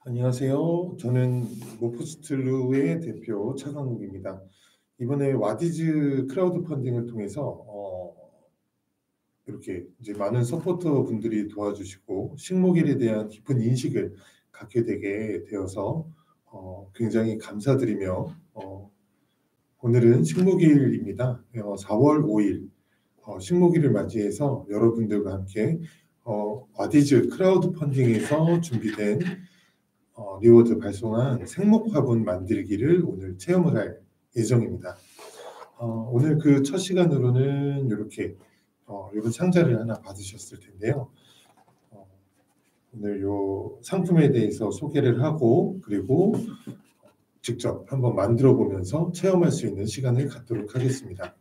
안녕하세요. 저는 모포스틀루의 대표 차강욱입니다. 이번에 와디즈 크라우드 펀딩을 통해서 이렇게 이제 많은 서포터 분들이 도와주시고 식목일에 대한 깊은 인식을 갖게 되게 되어서 굉장히 감사드리며 오늘은 식목일입니다. 4월 5일 식목일을 맞이해서 여러분들과 함께 와디즈 크라우드 펀딩에서 준비된 리워드 발송한 생목 화분 만들기를 오늘 체험을 할 예정입니다. 오늘 그 첫 시간으로는 이렇게 이런 상자를 하나 받으셨을 텐데요. 오늘 이 상품에 대해서 소개를 하고 그리고 직접 한번 만들어 보면서 체험할 수 있는 시간을 갖도록 하겠습니다.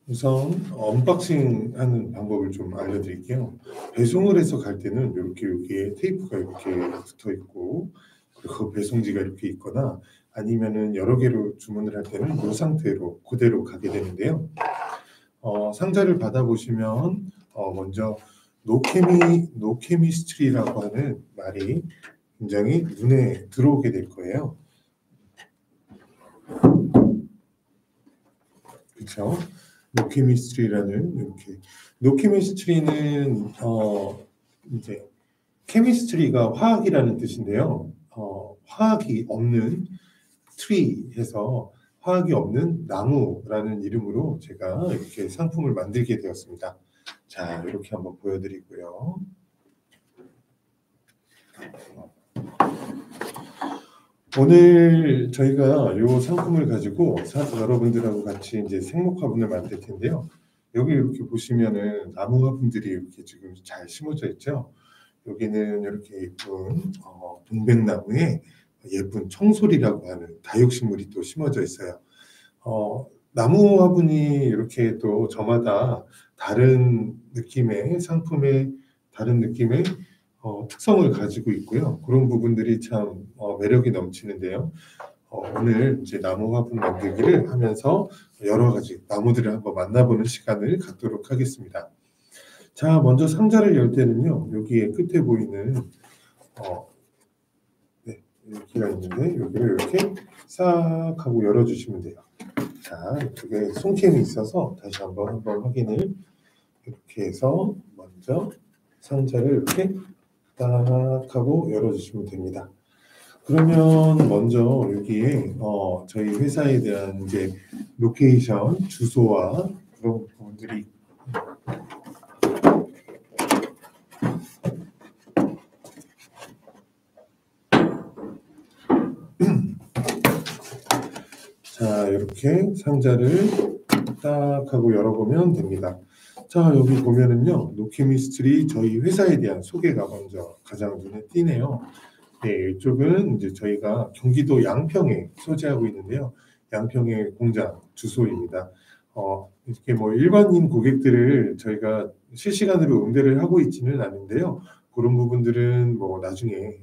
우선 언박싱하는 방법을 좀 알려드릴게요. 배송을 해서 갈 때는 이렇게 여기에 테이프가 이렇게 붙어 있고 그리고 배송지가 이렇게 있거나 아니면은 여러 개로 주문을 할 때는 이 상태로 그대로 가게 되는데요. 상자를 받아보시면 먼저 노케미스트리라고 하는 말이 굉장히 눈에 들어오게 될 거예요. 그렇죠? 노케미스트리라는 이렇게 노케미스트리는 이제 케미스트리가 화학이라는 뜻인데요. 화학이 없는 트리 해서 화학이 없는 나무라는 이름으로 제가 이렇게 상품을 만들게 되었습니다. 자, 이렇게 한번 보여드리고요. 오늘 저희가 이 상품을 가지고 여러분들하고 같이 이제 생목 화분을 만들 텐데요. 여기 이렇게 보시면은 나무 화분들이 이렇게 지금 잘 심어져 있죠. 여기는 이렇게 예쁜 동백나무에 예쁜 청솔이라고 하는 다육식물이 또 심어져 있어요. 나무 화분이 이렇게 또 저마다 다른 느낌의 상품의 다른 느낌의 특성을 가지고 있고요. 그런 부분들이 참 매력이 넘치는데요. 오늘 이제 나무 화분 만들기를 하면서 여러 가지 나무들을 한번 만나보는 시간을 갖도록 하겠습니다. 자, 먼저 상자를 열 때는요. 여기에 끝에 보이는 네, 여기가 있는데 여기를 이렇게 싹 하고 열어주시면 돼요. 자, 이쪽에 손캠이 있어서 다시 한번 확인을 이렇게 해서 먼저 상자를 이렇게 딱 하고 열어주시면 됩니다. 그러면 먼저 여기에 저희 회사에 대한 이제 로케이션, 주소와 그런 부분들이 자, 이렇게 상자를 딱 하고 열어보면 됩니다. 자, 여기 보면은요, 노케미스트리 저희 회사에 대한 소개가 먼저 가장 눈에 띄네요. 네, 이쪽은 이제 저희가 경기도 양평에 소재하고 있는데요. 양평의 공장 주소입니다. 이렇게 뭐 일반인 고객들을 저희가 실시간으로 응대를 하고 있지는 않은데요. 그런 부분들은 뭐 나중에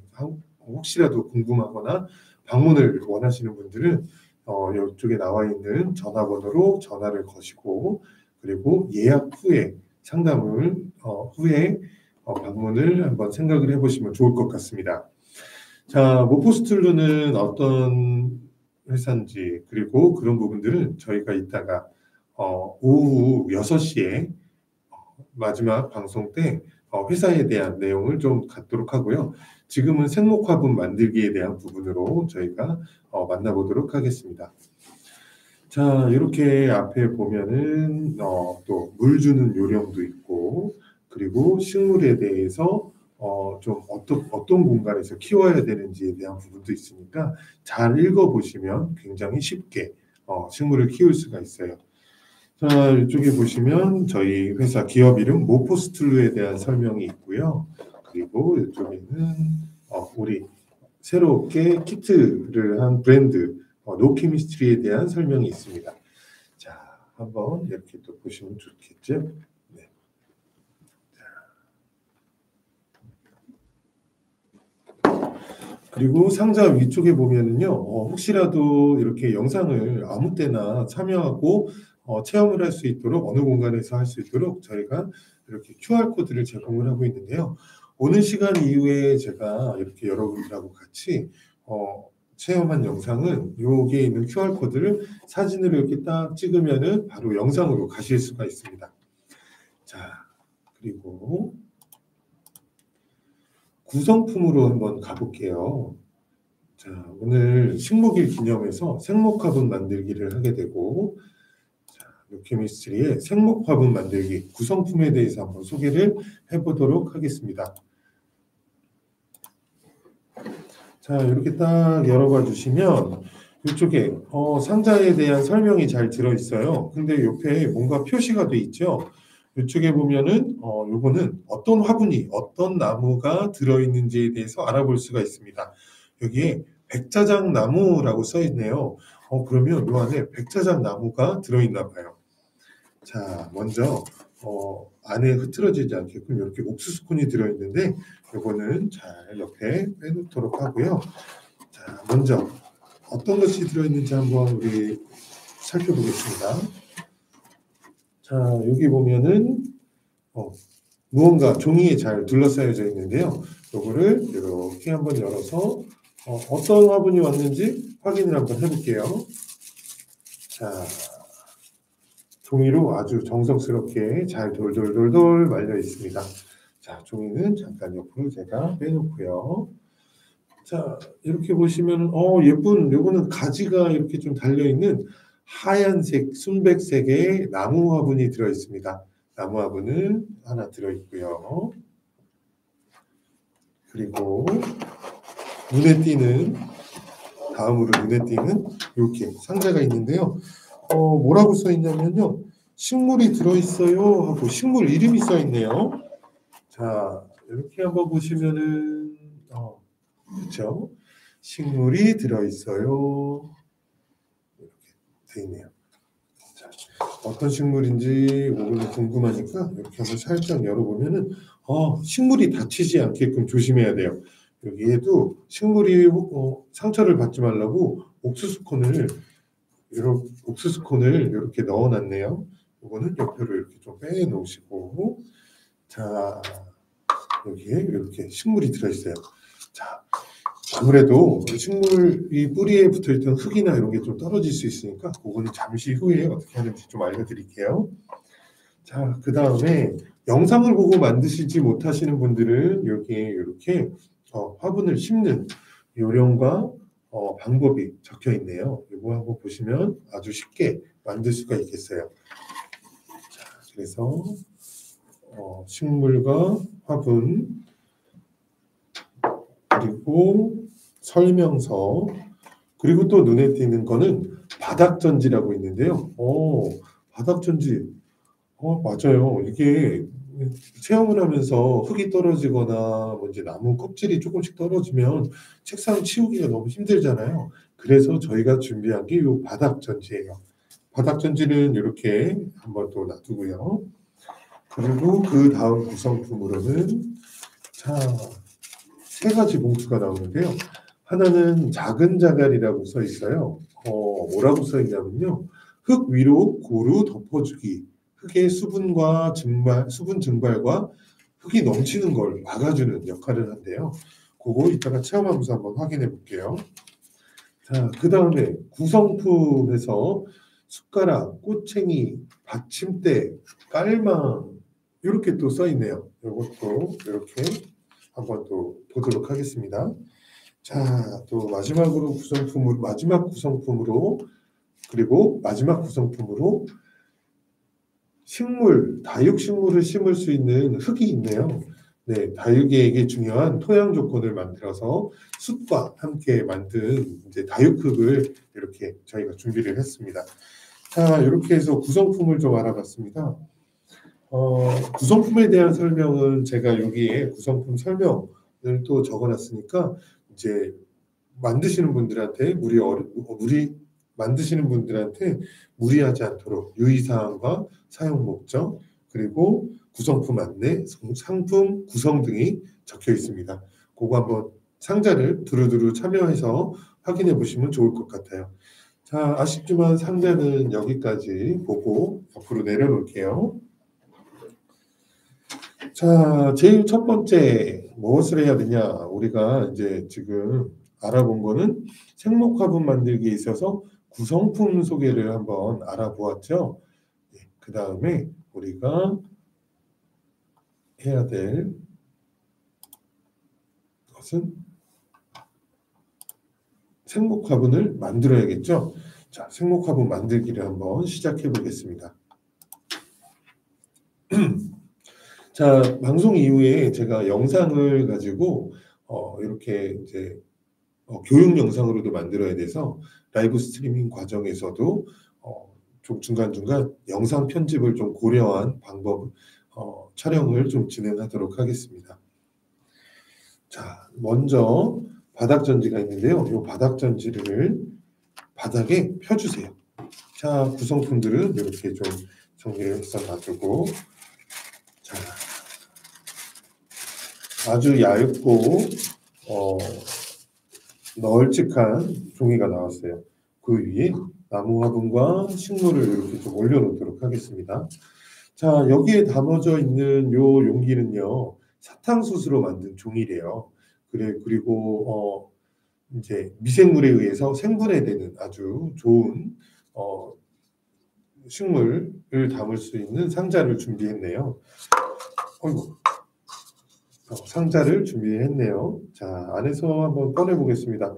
혹시라도 궁금하거나 방문을 원하시는 분들은 이쪽에 나와 있는 전화번호로 전화를 거시고 그리고 예약 후에 상담을 후에 방문을 한번 생각을 해보시면 좋을 것 같습니다. 자, 모포스툴루는 어떤 회사인지 그리고 그런 부분들은 저희가 이따가 오후 6시에 마지막 방송 때 회사에 대한 내용을 좀 갖도록 하고요. 지금은 생목화분 만들기에 대한 부분으로 저희가 만나보도록 하겠습니다. 자, 이렇게 앞에 보면은 또 물 주는 요령도 있고 그리고 식물에 대해서 좀 어떤 공간에서 키워야 되는지에 대한 부분도 있으니까 잘 읽어보시면 굉장히 쉽게 식물을 키울 수가 있어요. 자, 이쪽에 보시면 저희 회사 기업 이름 모포스툴루에 대한 설명이 있고요. 그리고 이쪽에는 우리 새롭게 키트를 한 브랜드 노케미스트리에 대한 설명이 있습니다. 자, 한번 이렇게 또 보시면 좋겠죠. 네. 그리고 상자 위쪽에 보면은요, 혹시라도 이렇게 영상을 아무 때나 참여하고 체험을 할 수 있도록 어느 공간에서 할 수 있도록 저희가 이렇게 QR 코드를 제공을 하고 있는데요. 오는 시간 이후에 제가 이렇게 여러분들하고 같이 체험한 영상은 여기에 있는 QR 코드를 사진으로 이렇게 딱 찍으면은 바로 영상으로 가실 수가 있습니다. 자, 그리고 구성품으로 한번 가볼게요. 자, 오늘 식목일 기념해서 생목화분 만들기를 하게 되고, 자, 뉴케미스트리의 생목화분 만들기 구성품에 대해서 한번 소개를 해보도록 하겠습니다. 자, 이렇게 딱 열어봐 주시면 이쪽에 상자에 대한 설명이 잘 들어있어요. 근데 옆에 뭔가 표시가 돼 있죠. 이쪽에 보면은 요거는 어떤 화분이 어떤 나무가 들어있는지에 대해서 알아볼 수가 있습니다. 여기에 백자장 나무라고 써 있네요. 그러면 요 안에 백자장 나무가 들어있나 봐요. 자, 먼저 안에 흐트러지지 않게끔 이렇게 옥수수콘이 들어있는데 요거는 잘 옆에 빼놓도록 하고요. 자, 먼저 어떤 것이 들어있는지 한번 우리 살펴보겠습니다. 자, 여기 보면은 무언가 종이에 잘 둘러싸여져 있는데요. 요거를 이렇게 한번 열어서 어떤 화분이 왔는지 확인을 한번 해볼게요. 자, 종이로 아주 정성스럽게 잘 돌돌돌돌 말려 있습니다. 자, 종이는 잠깐 옆으로 제가 빼놓고요. 자, 이렇게 보시면 예쁜 요거는 가지가 이렇게 좀 달려 있는 하얀색 순백색의 나무 화분이 들어 있습니다. 나무 화분은 하나 들어 있고요. 그리고 다음으로 눈에 띄는 이렇게 상자가 있는데요. 뭐라고 써 있냐면요. 식물이 들어 있어요 하고 식물 이름이 써 있네요. 자, 이렇게 한번 보시면은 그렇죠? 식물이 들어 있어요. 이렇게 돼 있네요. 자, 어떤 식물인지 오늘 궁금하니까 이렇게 한번 살짝 열어보면은 식물이 다치지 않게끔 조심해야 돼요. 여기에도 식물이 상처를 받지 말라고 옥수수콘을 이렇게 넣어놨네요. 이거는 옆으로 이렇게 좀 빼놓으시고, 자, 여기에 이렇게 식물이 들어있어요. 자, 아무래도 식물이 뿌리에 붙어있던 흙이나 이런 게 좀 떨어질 수 있으니까 그거는 잠시 후에 어떻게 하는지 좀 알려드릴게요. 자, 그 다음에 영상을 보고 만드시지 못하시는 분들은 여기에 이렇게 화분을 심는 요령과 방법이 적혀 있네요. 이거 한번 보시면 아주 쉽게 만들 수가 있겠어요. 자, 그래서 식물과 화분 그리고 설명서 그리고 또 눈에 띄는 거는 바닥전지라고 있는데요. 바닥전지 맞아요. 이게 체험을 하면서 흙이 떨어지거나 이제 나무 껍질이 조금씩 떨어지면 책상 치우기가 너무 힘들잖아요. 그래서 저희가 준비한 게 이 바닥전지예요. 바닥전지는 이렇게 한번 또 놔두고요. 그리고 그 다음 구성품으로는 자, 세 가지 봉투가 나오는데요. 하나는 작은 자갈이라고 써 있어요. 뭐라고 써 있냐면요. 흙 위로 고루 덮어주기. 흙의 수분 증발과 흙이 넘치는 걸 막아주는 역할을 한대요. 그거 이따가 체험하면서 한번 확인해 볼게요. 자, 그 다음에 구성품에서 숟가락, 꼬챙이, 받침대, 깔망 이렇게 또 써 있네요. 이것도 이렇게 한번 또 보도록 하겠습니다. 자, 또 마지막 구성품으로 그리고 마지막 구성품으로 다육식물을 심을 수 있는 흙이 있네요. 네, 다육이에게 중요한 토양 조건을 만들어서 숯과 함께 만든 이제 다육흙을 이렇게 저희가 준비를 했습니다. 자, 이렇게 해서 구성품을 좀 알아봤습니다. 구성품에 대한 설명은 제가 여기에 구성품 설명을 또 적어놨으니까 이제 만드시는 분들한테 무리하지 않도록 유의사항과 사용 목적 그리고 구성품 안내, 상품 구성 등이 적혀 있습니다. 그거 한번 상자를 두루두루 참여해서 확인해 보시면 좋을 것 같아요. 자, 아쉽지만 상자는 여기까지 보고 앞으로 내려놓을게요. 자, 제일 첫 번째 무엇을 해야 되냐? 우리가 이제 지금 알아본 거는 생목화분 만들기에 있어서 구성품 소개를 한번 알아보았죠. 그 다음에 우리가 해야 될 것은 생목화분을 만들어야겠죠. 자, 생목화분 만들기를 한번 시작해 보겠습니다. 자, 방송 이후에 제가 영상을 가지고 이렇게 이제 교육 영상으로도 만들어야 돼서 라이브 스트리밍 과정에서도 좀 중간중간 영상 편집을 좀 고려한 방법 촬영을 좀 진행하도록 하겠습니다. 자, 먼저 바닥전지가 있는데요. 이 바닥전지를 바닥에 펴주세요. 자, 구성품들은 이렇게 좀 정리를 해서 놔두고, 자, 아주 얇고 널찍한 종이가 나왔어요. 그 위에 나무 화분과 식물을 이렇게 좀 올려놓도록 하겠습니다. 자, 여기에 담아져 있는 요 용기는요, 사탕수수로 만든 종이래요. 그리고 이제 미생물에 의해서 생분해되는 아주 좋은 식물을 담을 수 있는 상자를 준비했네요. 어이구. 상자를 준비했네요. 자, 안에서 한번 꺼내 보겠습니다.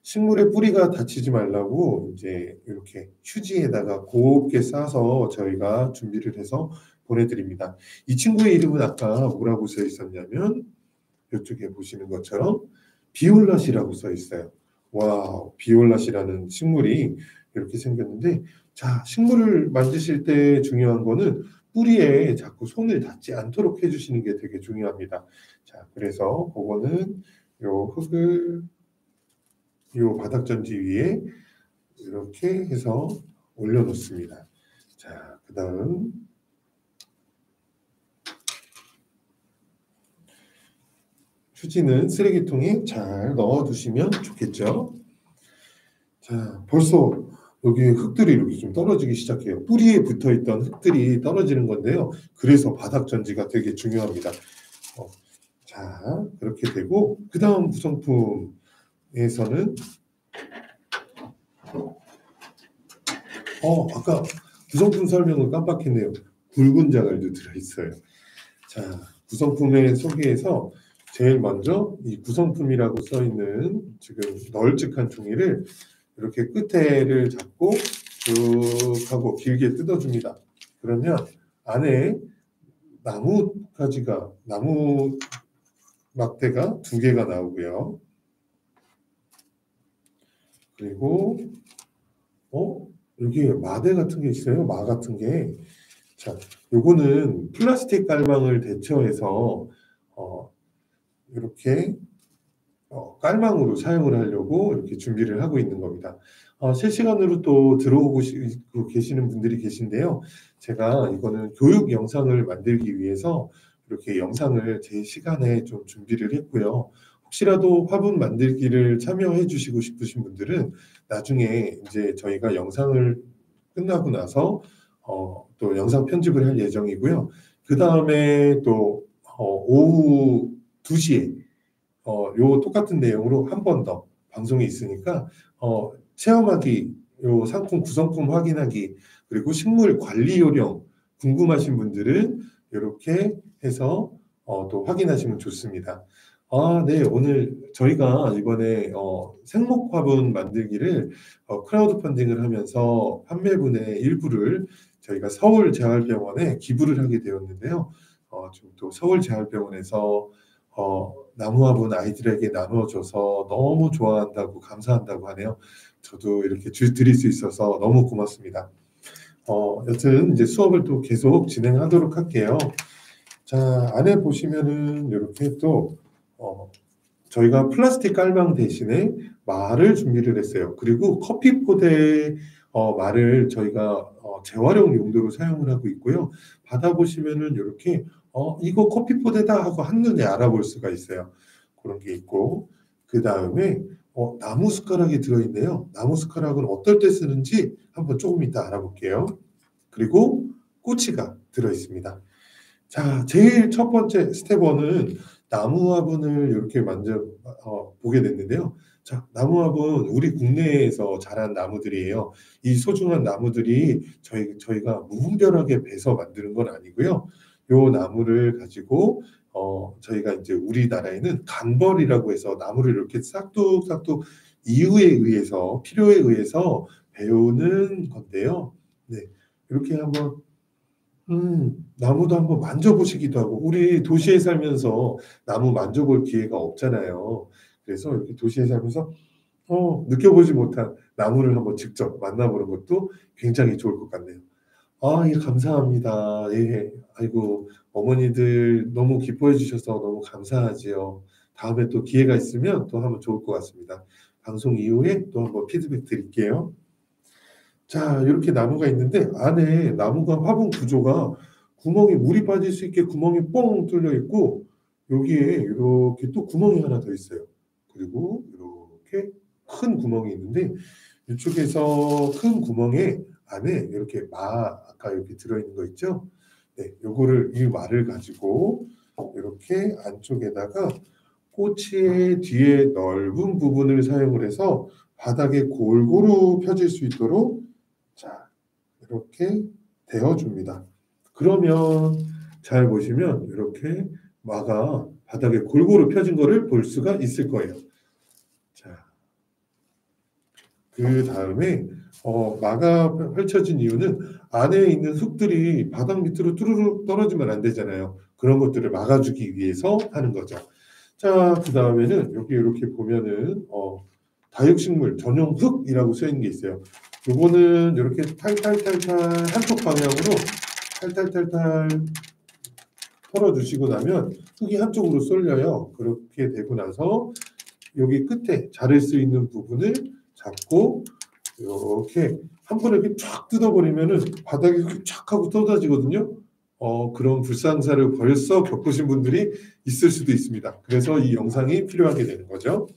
식물의 뿌리가 다치지 말라고 이제 이렇게 휴지에다가 곱게 싸서 저희가 준비를 해서 보내드립니다. 이 친구의 이름은 아까 뭐라고 써 있었냐면 이쪽에 보시는 것처럼 비올랏이라고 써 있어요. 와, 비올랏이라는 식물이 이렇게 생겼는데, 자, 식물을 만드실 때 중요한 거는 뿌리에 자꾸 손을 닿지 않도록 해주시는 게 되게 중요합니다. 자, 그래서 그거는 요 흙을 요 바닥전지 위에 이렇게 해서 올려놓습니다. 자, 그 다음 휴지는 쓰레기통에 잘 넣어두시면 좋겠죠. 자, 벌써 여기 흙들이 이렇게 좀 떨어지기 시작해요. 뿌리에 붙어있던 흙들이 떨어지는 건데요. 그래서 바닥전지가 되게 중요합니다. 자, 그렇게 되고 그 다음 구성품에서는 아까 구성품 설명을 깜빡했네요. 굵은 자갈도 들어있어요. 자, 구성품의 소개에서 제일 먼저 이 구성품이라고 써있는 지금 널찍한 종이를 이렇게 끝에를 잡고 쭉 하고 길게 뜯어줍니다. 그러면 안에 나무 막대가 2개가 나오고요. 그리고 여기 마대 같은 게 있어요. 마 같은 게. 자, 요거는 플라스틱 깔망을 대처해서 이렇게 깔망으로 사용을 하려고 이렇게 준비를 하고 있는 겁니다. 실시간으로 또 들어오고 계시는 분들이 계신데요. 제가 이거는 교육 영상을 만들기 위해서 이렇게 영상을 제 시간에 좀 준비를 했고요. 혹시라도 화분 만들기를 참여해 주시고 싶으신 분들은 나중에 이제 저희가 영상을 끝나고 나서 또 영상 편집을 할 예정이고요. 그 다음에 또 오후 2시에 요 똑같은 내용으로 한 번 더 방송이 있으니까 체험하기, 요 상품 구성품 확인하기, 그리고 식물 관리 요령 궁금하신 분들은 이렇게 해서 또 확인하시면 좋습니다. 네, 오늘 저희가 이번에 생목 화분 만들기를 크라우드 펀딩을 하면서 판매분의 일부를 저희가 서울재활병원에 기부를 하게 되었는데요. 지금 또 서울재활병원에서 나무 화분 아이들에게 나눠줘서 너무 좋아한다고 감사한다고 하네요. 저도 이렇게 드릴 수 있어서 너무 고맙습니다. 여튼 이제 수업을 또 계속 진행하도록 할게요. 자, 안에 보시면은 이렇게 또 저희가 플라스틱 깔망 대신에 말을 준비를 했어요. 그리고 커피포대 말을 저희가 재활용 용도로 사용을 하고 있고요. 받아보시면은 이렇게 이거 커피포대다 하고 한눈에 알아볼 수가 있어요. 그런 게 있고, 그 다음에 나무 숟가락이 들어있네요. 나무 숟가락은 어떨 때 쓰는지 한번 조금 이따 알아볼게요. 그리고 꼬치가 들어있습니다. 자, 제일 첫 번째 스텝 1은 나무 화분을 이렇게 보게 됐는데요. 자, 나무 화분 우리 국내에서 자란 나무들이에요. 이 소중한 나무들이 저희가 무분별하게 베서 만드는 건 아니고요. 요 나무를 가지고 저희가 이제 우리나라에는 간벌이라고 해서 나무를 이렇게 싹둑싹둑 이유에 의해서 필요에 의해서 배우는 건데요. 네, 이렇게 한번 나무도 한번 만져보시기도 하고, 우리 도시에 살면서 나무 만져볼 기회가 없잖아요. 그래서 이렇게 도시에 살면서 느껴보지 못한 나무를 한번 직접 만나보는 것도 굉장히 좋을 것 같네요. 아, 예, 감사합니다. 예, 아이고, 어머니들 너무 기뻐해 주셔서 너무 감사하지요. 다음에 또 기회가 있으면 또 하면 좋을 것 같습니다. 방송 이후에 또 한번 피드백 드릴게요. 자, 이렇게 나무가 있는데 안에 나무가 화분 구조가 구멍이 물이 빠질 수 있게 구멍이 뻥 뚫려 있고 여기에 이렇게 또 구멍이 하나 더 있어요. 그리고 이렇게 큰 구멍이 있는데 이쪽에서 큰 구멍에 안에 이렇게 아까 이렇게 들어있는 거 있죠? 네, 이 말을 가지고 이렇게 안쪽에다가 꼬치의 뒤에 넓은 부분을 사용을 해서 바닥에 골고루 펴질 수 있도록 자, 이렇게 대어줍니다. 그러면 잘 보시면 이렇게 마가 바닥에 골고루 펴진 거를 볼 수가 있을 거예요. 자, 그 다음에 마가 펼쳐진 이유는 안에 있는 흙들이 바닥 밑으로 뚜루룩 떨어지면 안 되잖아요. 그런 것들을 막아주기 위해서 하는 거죠. 자, 그 다음에는 여기 이렇게 보면은 다육식물 전용 흙이라고 써 있는 게 있어요. 요거는 이렇게 탈탈탈탈 한쪽 방향으로 탈탈탈탈 털어주시고 나면 흙이 한쪽으로 쏠려요. 그렇게 되고 나서 여기 끝에 자를 수 있는 부분을 잡고 이렇게 한 번에 이렇게 쫙 뜯어버리면은 바닥이 쫙 하고 쏟아지거든요. 그런 불상사를 벌써 겪으신 분들이 있을 수도 있습니다. 그래서 이 영상이 필요하게 되는 거죠.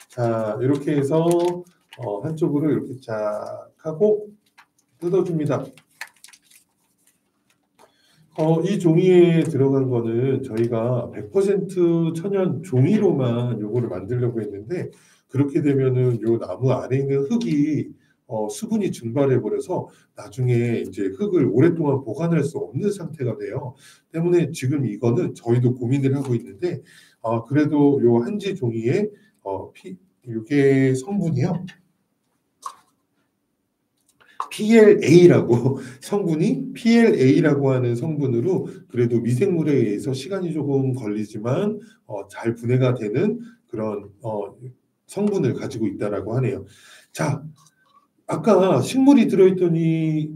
자, 이렇게 해서 한쪽으로 이렇게 쫙 하고 뜯어줍니다. 이 종이에 들어간 거는 저희가 100% 천연 종이로만 요거를 만들려고 했는데 그렇게 되면은 요 나무 안에 있는 흙이 수분이 증발해 버려서 나중에 이제 흙을 오랫동안 보관할 수 없는 상태가 돼요. 때문에 지금 이거는 저희도 고민을 하고 있는데 그래도 요 한지 종이에 이게 성분이요. PLA라고 성분이 PLA라고 하는 성분으로 그래도 미생물에 의해서 시간이 조금 걸리지만 잘 분해가 되는 그런 성분을 가지고 있다라고 하네요. 자, 아까 식물이 들어있던 이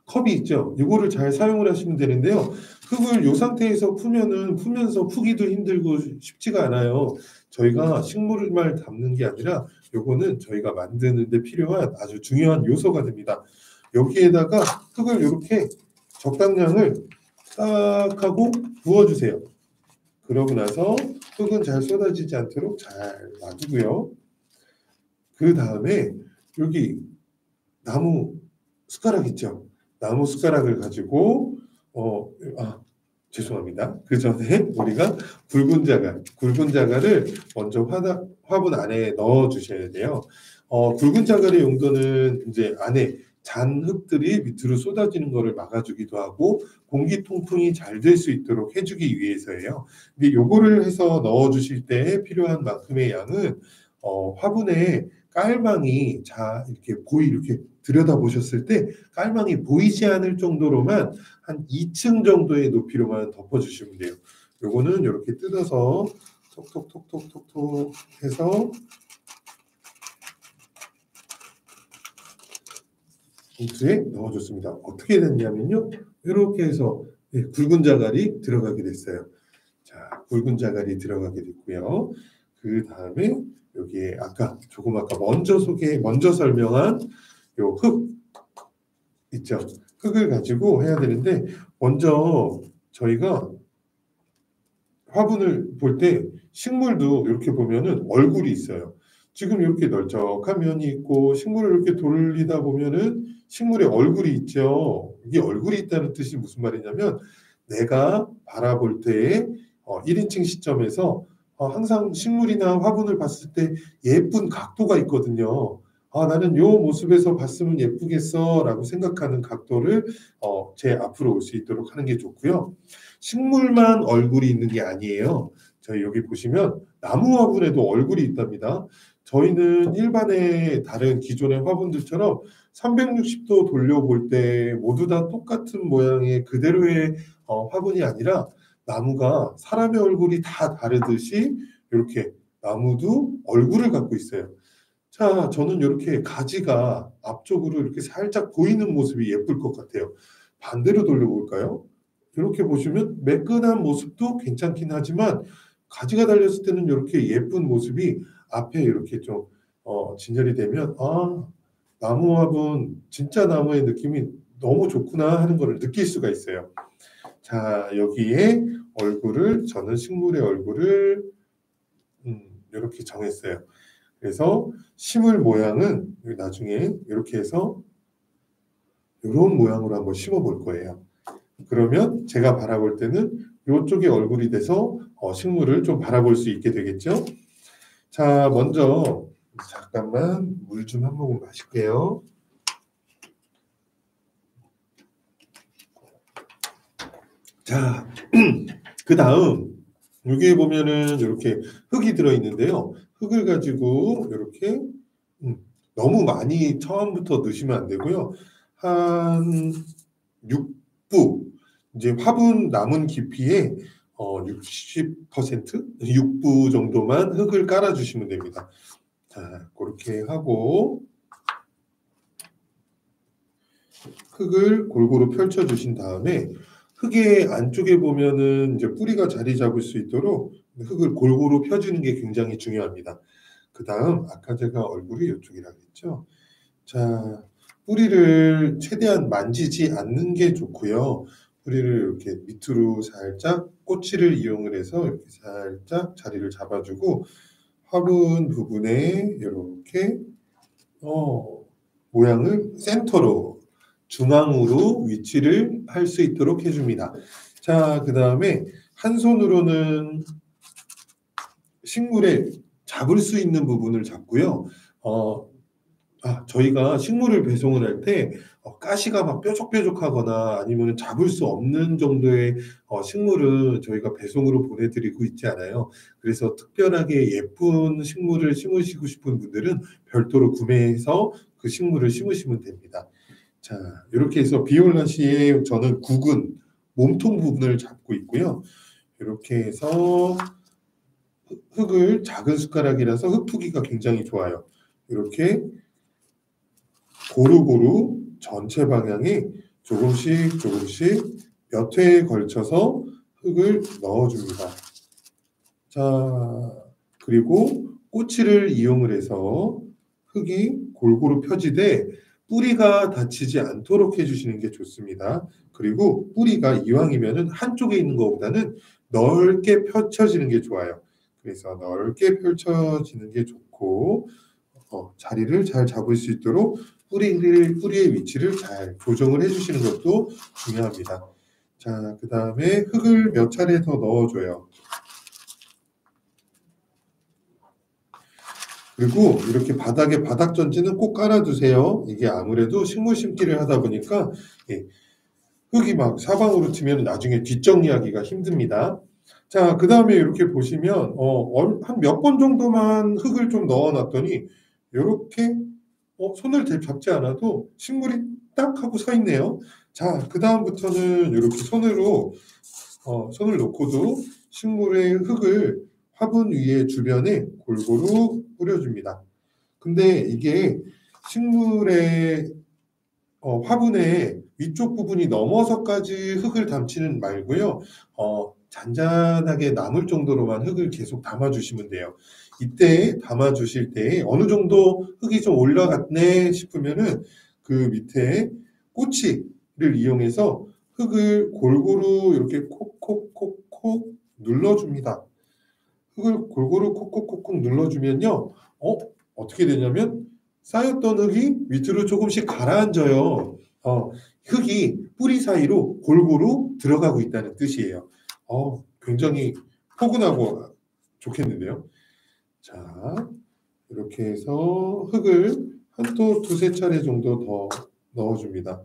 컵이 있죠. 이거를 잘 사용을 하시면 되는데요. 흙을 이 상태에서 풀면서 푸기도 힘들고 쉽지가 않아요. 저희가 식물만 담는 게 아니라 요거는 저희가 만드는 데 필요한 아주 중요한 요소가 됩니다. 여기에다가 흙을 이렇게 적당량을 딱 하고 부어주세요. 그러고 나서 흙은 잘 쏟아지지 않도록 잘 놔두고요. 그 다음에 여기 나무 숟가락 있죠. 나무 숟가락을 가지고 죄송합니다. 그 전에 우리가 굵은 자갈을 먼저 화분 안에 넣어 주셔야 돼요. 굵은 자갈의 용도는 이제 안에 잔 흙들이 밑으로 쏟아지는 것을 막아주기도 하고 공기 통풍이 잘 될 수 있도록 해주기 위해서예요. 근데 요거를 해서 넣어 주실 때 필요한 만큼의 양은 화분에 깔망이 이렇게 들여다 보셨을 때 깔망이 보이지 않을 정도로만 한 2층 정도의 높이로만 덮어주시면 돼요. 요거는 이렇게 뜯어서 톡톡톡톡톡톡 해서 봉투에 넣어줬습니다. 어떻게 됐냐면요. 이렇게 해서 굵은 자갈이 들어가게 됐어요. 자, 굵은 자갈이 들어가게 됐고요. 그 다음에 여기에 아까 먼저 설명한 요 흙 있죠. 흙을 가지고 해야 되는데 먼저 저희가 화분을 볼 때 식물도 이렇게 보면은 얼굴이 있어요. 지금 이렇게 널쩍한 면이 있고 식물을 이렇게 돌리다 보면은 식물에 얼굴이 있죠. 이게 얼굴이 있다는 뜻이 무슨 말이냐면 내가 바라볼 때에 1인칭 시점에서 항상 식물이나 화분을 봤을 때 예쁜 각도가 있거든요. 아, 나는 요 모습에서 봤으면 예쁘겠어 라고 생각하는 각도를 제 앞으로 올 수 있도록 하는 게 좋고요. 식물만 얼굴이 있는 게 아니에요. 저희 여기 보시면 나무 화분에도 얼굴이 있답니다. 저희는 일반의 다른 기존의 화분들처럼 360도 돌려볼 때 모두 다 똑같은 모양의 그대로의 화분이 아니라 나무가 사람의 얼굴이 다 다르듯이 이렇게 나무도 얼굴을 갖고 있어요. 자, 저는 이렇게 가지가 앞쪽으로 이렇게 살짝 보이는 모습이 예쁠 것 같아요. 반대로 돌려볼까요? 이렇게 보시면 매끈한 모습도 괜찮긴 하지만 가지가 달렸을 때는 이렇게 예쁜 모습이 앞에 이렇게 좀 진열이 되면 나무 화분 진짜 나무의 느낌이 너무 좋구나 하는 것을 느낄 수가 있어요. 자, 여기에 얼굴을 저는 식물의 얼굴을 이렇게 정했어요. 그래서 심을 모양은 나중에 이렇게 해서 이런 모양으로 한번 심어 볼 거예요. 그러면 제가 바라볼 때는 이쪽에 얼굴이 돼서 식물을 좀 바라볼 수 있게 되겠죠. 자, 먼저 잠깐만 물 좀 한 모금 마실게요. 자, 그 다음 여기에 보면은 이렇게 흙이 들어 있는데요. 흙을 가지고 이렇게 너무 많이 처음부터 넣으시면 안 되고요. 한 6부 이제 화분 남은 깊이의 60% 6부 정도만 흙을 깔아 주시면 됩니다. 자, 그렇게 하고 흙을 골고루 펼쳐 주신 다음에 흙의 안쪽에 보면은 이제 뿌리가 자리 잡을 수 있도록 흙을 골고루 펴주는 게 굉장히 중요합니다. 그 다음 아까 제가 얼굴이 이쪽이라고 했죠. 자, 뿌리를 최대한 만지지 않는 게 좋고요. 뿌리를 이렇게 밑으로 살짝 꼬치를 이용을 해서 이렇게 살짝 자리를 잡아주고 화분 부분에 이렇게 모양을 센터로 중앙으로 위치를 할 수 있도록 해줍니다. 자, 그 다음에 한 손으로는 식물에 잡을 수 있는 부분을 잡고요. 저희가 식물을 배송을 할 때 가시가 막 뾰족뾰족하거나 아니면 잡을 수 없는 정도의 식물은 저희가 배송으로 보내드리고 있지 않아요. 그래서 특별하게 예쁜 식물을 심으시고 싶은 분들은 별도로 구매해서 그 식물을 심으시면 됩니다. 자, 이렇게 해서 비올라시에 저는 국은 몸통 부분을 잡고 있고요. 이렇게 해서 흙을 작은 숟가락이라서 흙 푸기가 굉장히 좋아요. 이렇게 고루고루 전체 방향에 조금씩 몇 회에 걸쳐서 흙을 넣어줍니다. 자, 그리고 꼬치를 이용을 해서 흙이 골고루 펴지되 뿌리가 다치지 않도록 해주시는 게 좋습니다. 그리고 뿌리가 이왕이면은 한쪽에 있는 것보다는 넓게 펼쳐지는 게 좋아요. 그래서 넓게 펼쳐지는 게 좋고 자리를 잘 잡을 수 있도록 뿌리의 위치를 잘 조정을 해주시는 것도 중요합니다. 자, 그 다음에 흙을 몇 차례 더 넣어줘요. 그리고 이렇게 바닥에 바닥전지는 꼭 깔아두세요. 이게 아무래도 식물 심기를 하다 보니까 흙이 막 사방으로 튀면 나중에 뒷정리하기가 힘듭니다. 자, 그 다음에 이렇게 보시면 한 몇 번 정도만 흙을 좀 넣어놨더니 이렇게 손을 잡지 않아도 식물이 딱 하고 서 있네요. 자, 그 다음부터는 이렇게 손을 놓고도 식물의 흙을 화분 위에 주변에 골고루 뿌려줍니다. 근데 이게 식물의 화분의 위쪽 부분이 넘어서까지 흙을 담지는 말고요. 잔잔하게 남을 정도로만 흙을 계속 담아주시면 돼요. 이때 담아주실 때 어느 정도 흙이 좀 올라갔네 싶으면은 그 밑에 꼬치를 이용해서 흙을 골고루 이렇게 콕콕콕콕 눌러줍니다. 흙을 골고루 콕콕콕콕 눌러주면요. 어떻게 되냐면 쌓였던 흙이 밑으로 조금씩 가라앉아요. 흙이 뿌리 사이로 골고루 들어가고 있다는 뜻이에요. 굉장히 포근하고 좋겠는데요. 자, 이렇게 해서 흙을 한 또 두세 차례 정도 더 넣어줍니다.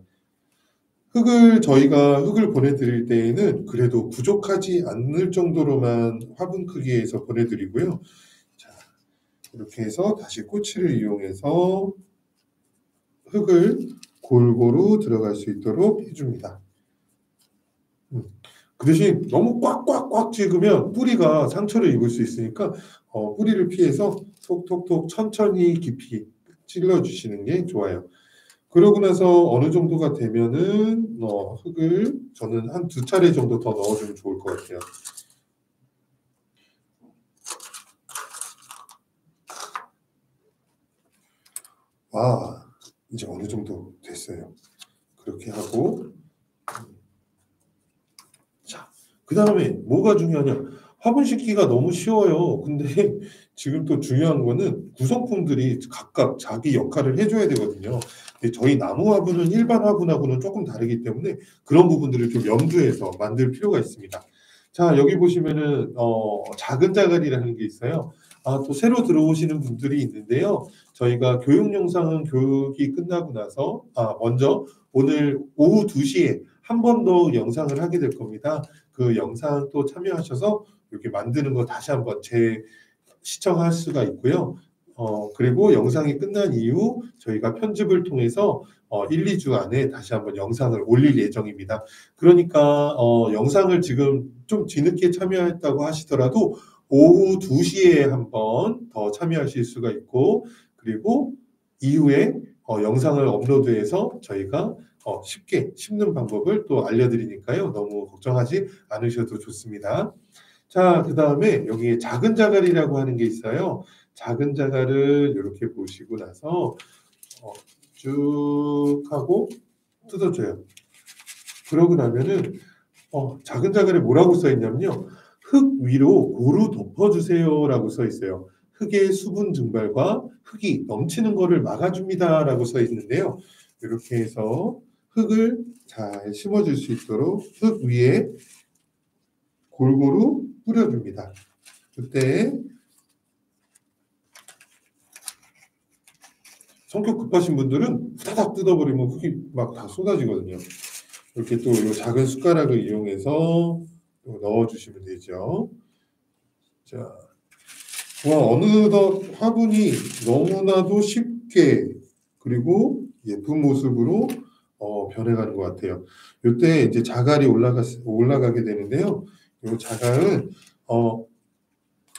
저희가 흙을 보내드릴 때에는 그래도 부족하지 않을 정도로만 화분 크기에서 보내드리고요. 자, 이렇게 해서 다시 꼬치를 이용해서 흙을 골고루 들어갈 수 있도록 해줍니다. 그 대신 너무 꽉꽉꽉 찍으면 뿌리가 상처를 입을 수 있으니까 뿌리를 피해서 톡톡톡 천천히 깊이 찔러주시는 게 좋아요. 그러고 나서 어느 정도가 되면은 흙을 저는 한 두 차례 정도 더 넣어주면 좋을 것 같아요. 이제 어느 정도 됐어요. 그렇게 하고 자, 그 다음에 뭐가 중요하냐? 화분 싣기가 너무 쉬워요. 근데 지금 또 중요한 거는 구성품들이 각각 자기 역할을 해줘야 되거든요. 근데 저희 나무 화분은 일반 화분하고는 조금 다르기 때문에 그런 부분들을 좀 염두해서 만들 필요가 있습니다. 자, 여기 보시면은 작은 자갈이라는 게 있어요. 또 새로 들어오시는 분들이 있는데요. 저희가 교육 영상은 교육이 끝나고 나서 먼저 오늘 오후 2시에 한 번 더 영상을 하게 될 겁니다. 그 영상 또 참여하셔서 이렇게 만드는 거 다시 한번 시청할 수가 있고요. 그리고 영상이 끝난 이후 저희가 편집을 통해서 1, 2주 안에 다시 한번 영상을 올릴 예정입니다. 그러니까 영상을 지금 좀 뒤늦게 참여했다고 하시더라도 오후 2시에 한번 더 참여하실 수가 있고 그리고 이후에 영상을 업로드해서 저희가 쉽게 심는 방법을 또 알려드리니까요. 너무 걱정하지 않으셔도 좋습니다. 자, 그 다음에 여기에 작은 자갈이라고 하는 게 있어요. 작은 자갈을 이렇게 보시고 나서 쭉 하고 뜯어줘요. 그러고 나면은 작은 자갈에 뭐라고 써 있냐면요. 흙 위로 고루 덮어주세요라고 써 있어요. 흙의 수분 증발과 흙이 넘치는 것을 막아줍니다라고 써 있는데요. 이렇게 해서 흙을 잘 심어줄 수 있도록 흙 위에 골고루 뿌려줍니다. 그때 성격 급하신 분들은 후다닥 뜯어버리면 흙이 막 다 쏟아지거든요. 이렇게 또 이 작은 숟가락을 이용해서 넣어주시면 되죠. 자, 어느덧 화분이 너무나도 쉽게 그리고 예쁜 모습으로 변해가는 것 같아요. 이때 이제 자갈이 올라가게 되는데요. 이 자갈은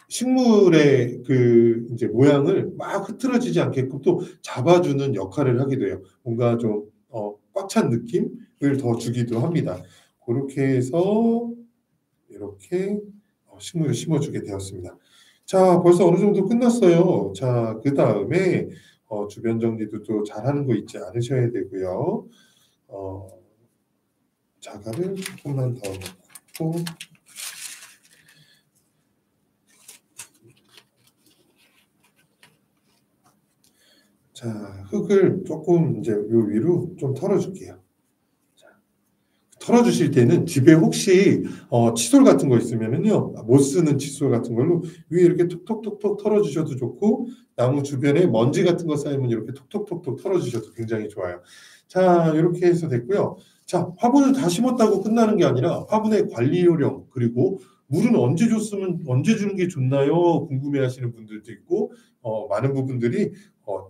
식물의 그 이제 모양을 막 흐트러지지 않게끔 또 잡아주는 역할을 하게 돼요. 뭔가 좀 꽉 찬 느낌을 더 주기도 합니다. 그렇게 해서 이렇게 식물을 심어주게 되었습니다. 자, 벌써 어느 정도 끝났어요. 자, 그 다음에 주변 정리도 또 잘하는 거 있지 않으셔야 되고요. 자갈을 조금만 더 넣고 자, 흙을 조금 이제 요 위로 좀 털어줄게요. 털어주실 때는 집에 혹시 칫솔 같은 거 있으면은요, 못 쓰는 칫솔 같은 걸로 위에 이렇게 톡톡톡톡 털어주셔도 좋고, 나무 주변에 먼지 같은 거 쌓이면 이렇게 톡톡톡톡 털어주셔도 굉장히 좋아요. 자, 이렇게 해서 됐고요. 자, 화분을 다 심었다고 끝나는 게 아니라 화분의 관리 요령, 그리고 물은 언제 주는 게 좋나요? 궁금해하시는 분들도 있고, 많은 부분들이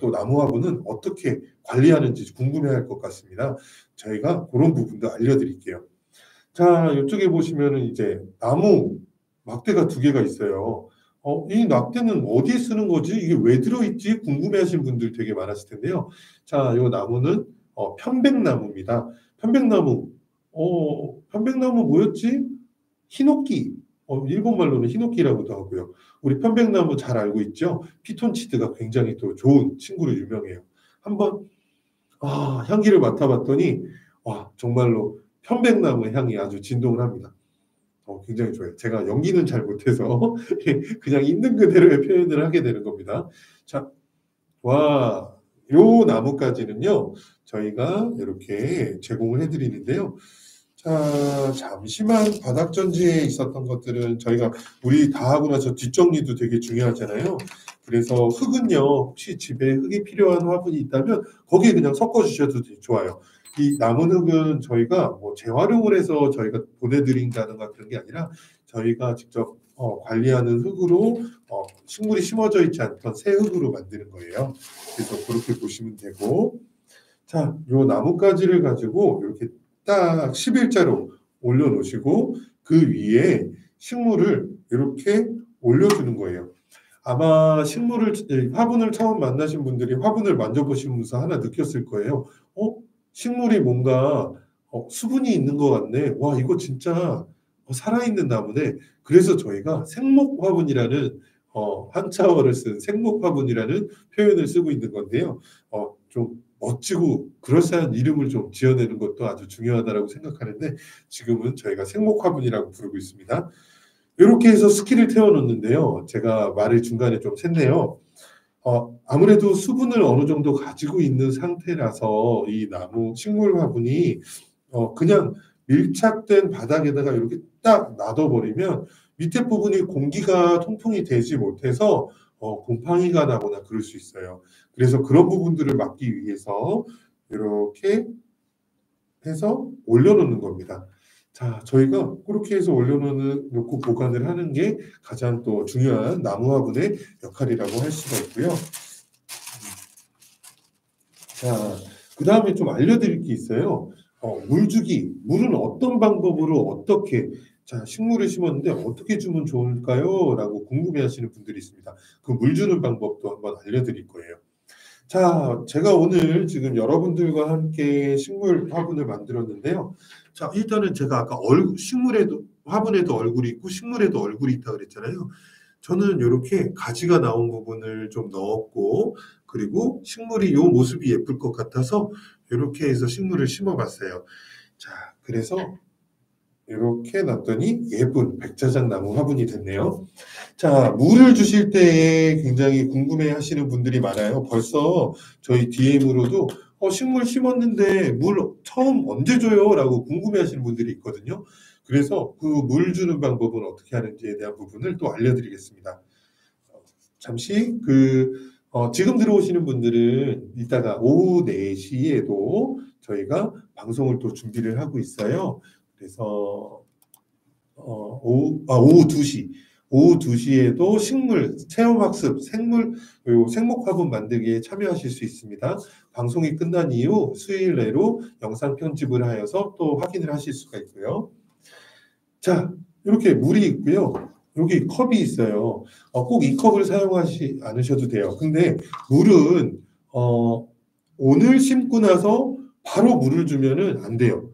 또 나무 화분은 어떻게 관리하는지 궁금해할 것 같습니다. 저희가 그런 부분도 알려드릴게요. 자, 이쪽에 보시면은 이제 나무 막대가 2개가 있어요. 이 막대는 어디에 쓰는 거지? 이게 왜 들어있지? 궁금해하시는 분들 되게 많았을 텐데요. 자, 이 나무는 편백나무입니다. 편백나무 뭐였지? 히노키. 일본말로는 히노키라고도 하고요. 우리 편백나무 잘 알고 있죠? 피톤치드가 굉장히 또 좋은 친구로 유명해요. 한번 향기를 맡아봤더니 정말로 편백나무 향이 아주 진동을 합니다. 굉장히 좋아요. 제가 연기는 잘 못해서 그냥 있는 그대로의 표현을 하게 되는 겁니다. 자, 와, 요 나무까지는요, 저희가 이렇게 제공을 해드리는데요. 자, 잠시만 바닥 전지에 있었던 것들은 저희가 우리 다 하고 나서 뒷정리도 되게 중요하잖아요. 그래서 흙은요, 혹시 집에 흙이 필요한 화분이 있다면 거기에 그냥 섞어 주셔도 좋아요. 이 남은 흙은 저희가 뭐 재활용을 해서 저희가 보내드린다든가 그런 게 아니라 저희가 직접 관리하는 흙으로 식물이 심어져 있지 않던 새 흙으로 만드는 거예요. 그래서 그렇게 보시면 되고, 자, 요 나뭇가지를 가지고 이렇게 딱 11자로 올려놓으시고 그 위에 식물을 이렇게 올려주는 거예요. 아마 화분을 처음 만나신 분들이 화분을 만져보시면서 하나 느꼈을 거예요. 식물이 뭔가 수분이 있는 것 같네. 와, 이거 진짜 살아있는 나무네. 그래서 저희가 생목 화분이라는 한자어를 쓴 생목 화분이라는 표현을 쓰고 있는 건데요. 좀 멋지고 그럴싸한 이름을 좀 지어내는 것도 아주 중요하다고 생각하는데 지금은 저희가 생목 화분이라고 부르고 있습니다. 이렇게 해서 스키를 태워놓는데요. 제가 말을 중간에 좀 샜네요. 아무래도 수분을 어느 정도 가지고 있는 상태라서 이 나무 식물 화분이 그냥 밀착된 바닥에다가 이렇게 딱 놔둬버리면 밑에 부분이 공기가 통풍이 되지 못해서 곰팡이가 나거나 그럴 수 있어요. 그래서 그런 부분들을 막기 위해서 이렇게 해서 올려놓는 겁니다. 자, 저희가 그렇게 해서 놓고 보관을 하는 게 가장 또 중요한 나무 화분의 역할이라고 할 수가 있고요. 자, 그 다음에 좀 알려드릴 게 있어요. 물주기, 물은 어떤 방법으로 어떻게, 자, 식물을 심었는데 어떻게 주면 좋을까요? 라고 궁금해하시는 분들이 있습니다. 그 물 주는 방법도 한번 알려드릴 거예요. 자, 제가 오늘 지금 여러분들과 함께 식물 화분을 만들었는데요. 자, 일단은 제가 아까 화분에도 얼굴이 있고 식물에도 얼굴이 있다 그랬잖아요. 저는 이렇게 가지가 나온 부분을 좀 넣었고, 그리고 식물이 이 모습이 예쁠 것 같아서 이렇게 해서 식물을 심어봤어요. 자, 그래서 이렇게 놨더니 예쁜 백자장 나무 화분이 됐네요. 자, 물을 주실 때 굉장히 궁금해 하시는 분들이 많아요. 벌써 저희 DM으로도 식물 심었는데 물 처음 언제 줘요? 라고 궁금해 하시는 분들이 있거든요. 그래서 그 물 주는 방법은 어떻게 하는지에 대한 부분을 또 알려드리겠습니다. 잠시 지금 들어오시는 분들은 이따가 오후 4시에도 저희가 방송을 또 준비를 하고 있어요. 그래서 오후 2시. 오후 2시에도 식물 체험학습 생목 화분 만들기에 참여하실 수 있습니다. 방송이 끝난 이후 수요일 내로 영상 편집을 하여서 또 확인을 하실 수가 있고요. 자, 이렇게 물이 있고요. 여기 컵이 있어요. 꼭 이 컵을 사용하지 않으셔도 돼요. 근데 물은 오늘 심고 나서 바로 물을 주면은 안 돼요.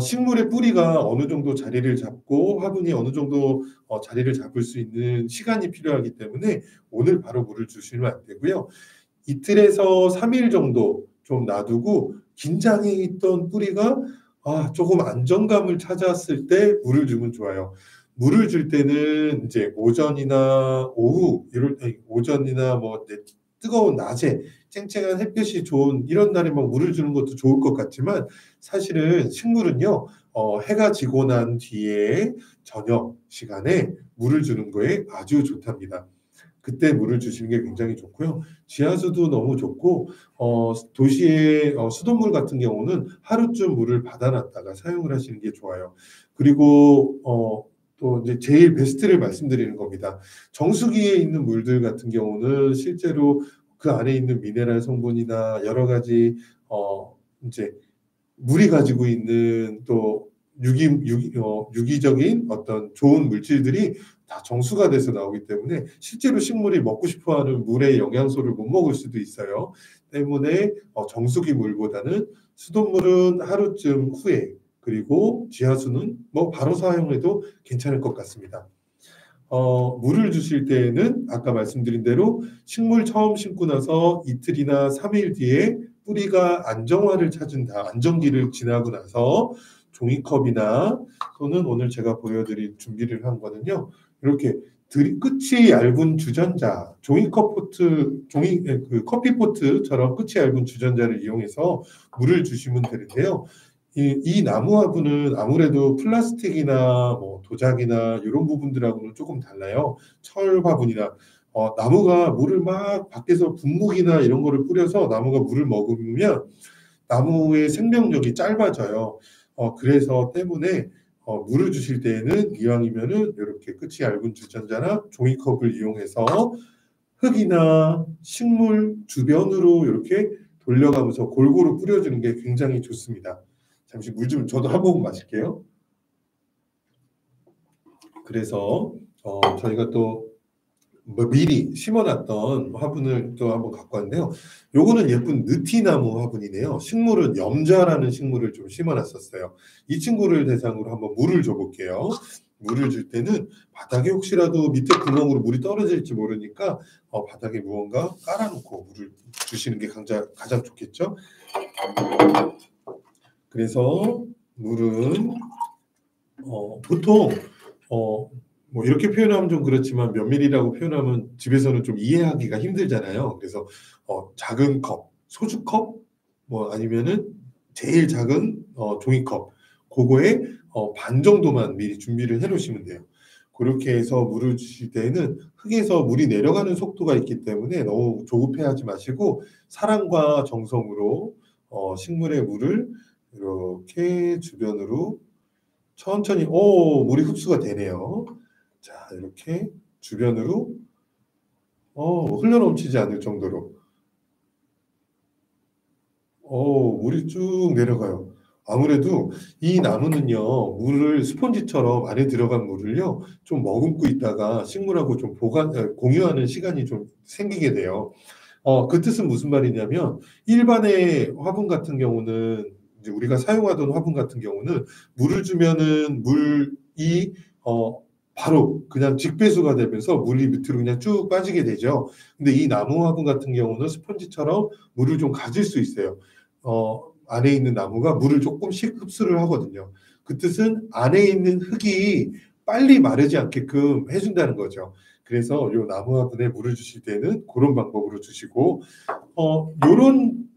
식물의 뿌리가 어느 정도 자리를 잡고 화분이 어느 정도 자리를 잡을 수 있는 시간이 필요하기 때문에 오늘 바로 물을 주시면 안 되고요. 이틀에서 3일 정도 좀 놔두고 긴장해 있던 뿌리가 조금 안정감을 찾았을 때 물을 주면 좋아요. 물을 줄 때는 이제 오전이나 오전이나 뜨거운 낮에 쨍쨍한 햇볕이 좋은 이런 날에만 물을 주는 것도 좋을 것 같지만 사실은 식물은요 해가 지고 난 뒤에 저녁 시간에 물을 주는 거에 아주 좋답니다. 그때 물을 주시는 게 굉장히 좋고요. 지하수도 너무 좋고 도시의 수돗물 같은 경우는 하루쯤 물을 받아놨다가 사용을 하시는 게 좋아요. 그리고 또 이제 제일 베스트를 말씀드리는 겁니다. 정수기에 있는 물들 같은 경우는 실제로 그 안에 있는 미네랄 성분이나 여러 가지 이제 물이 가지고 있는 또 유기적인 어떤 좋은 물질들이 다 정수가 돼서 나오기 때문에 실제로 식물이 먹고 싶어하는 물의 영양소를 못 먹을 수도 있어요. 때문에 정수기 물보다는 수돗물은 하루쯤 후에 그리고 지하수는 바로 사용해도 괜찮을 것 같습니다. 물을 주실 때에는 아까 말씀드린 대로 식물 처음 심고 나서 이틀이나 3일 뒤에 뿌리가 안정기를 지나고 나서 종이컵이나 또는 오늘 제가 보여드릴 준비를 한 거는요. 이렇게 끝이 얇은 주전자, 종이컵 포트, 그 커피 포트처럼 끝이 얇은 주전자를 이용해서 물을 주시면 되는데요. 이 나무 화분은 아무래도 플라스틱이나 뭐 도자기나 이런 부분들하고는 조금 달라요. 철 화분이나 나무가 물을 막 밖에서 분무기나 이런 거를 뿌려서 나무가 물을 머금으면 나무의 생명력이 짧아져요. 그래서 때문에 물을 주실 때에는 이왕이면은 이렇게 끝이 얇은 주전자나 종이컵을 이용해서 흙이나 식물 주변으로 이렇게 돌려가면서 골고루 뿌려주는 게 굉장히 좋습니다. 잠시 물 좀 저도 한 모금 마실게요. 그래서 저희가 또 미리 심어놨던 화분을 또 한번 갖고 왔는데요. 요거는 예쁜 느티나무 화분이네요. 식물은 염자라는 식물을 좀 심어놨었어요. 이 친구를 대상으로 한번 물을 줘볼게요. 물을 줄 때는 바닥에 혹시라도 밑에 구멍으로 물이 떨어질지 모르니까 바닥에 무언가 깔아놓고 물을 주시는 게 가장 좋겠죠. 그래서 물은 보통 뭐 이렇게 표현하면 좀 그렇지만 몇 밀리라고 표현하면 집에서는 좀 이해하기가 힘들잖아요. 그래서 작은 컵, 소주컵, 뭐 아니면은 제일 작은 종이컵, 그거에 반 정도만 미리 준비를 해놓으시면 돼요. 그렇게 해서 물을 주실 때는 흙에서 물이 내려가는 속도가 있기 때문에 너무 조급해하지 마시고 사랑과 정성으로 식물의 물을 이렇게 주변으로 천천히 물이 흡수가 되네요. 자, 이렇게 주변으로 흘러넘치지 않을 정도로 물이 쭉 내려가요. 아무래도 이 나무는요, 물을 스펀지처럼 안에 들어간 물을요, 좀 머금고 있다가 식물하고 좀 공유하는 시간이 좀 생기게 돼요. 그 뜻은 무슨 말이냐면 일반의 화분 같은 경우는 이제 우리가 사용하던 화분 같은 경우는 물을 주면은 물이 바로 그냥 직배수가 되면서 물이 밑으로 그냥 쭉 빠지게 되죠. 근데 이 나무 화분 같은 경우는 스펀지처럼 물을 좀 가질 수 있어요. 안에 있는 나무가 물을 조금씩 흡수를 하거든요. 그 뜻은 안에 있는 흙이 빨리 마르지 않게끔 해준다는 거죠. 그래서 이 나무 화분에 물을 주실 때는 그런 방법으로 주시고 요런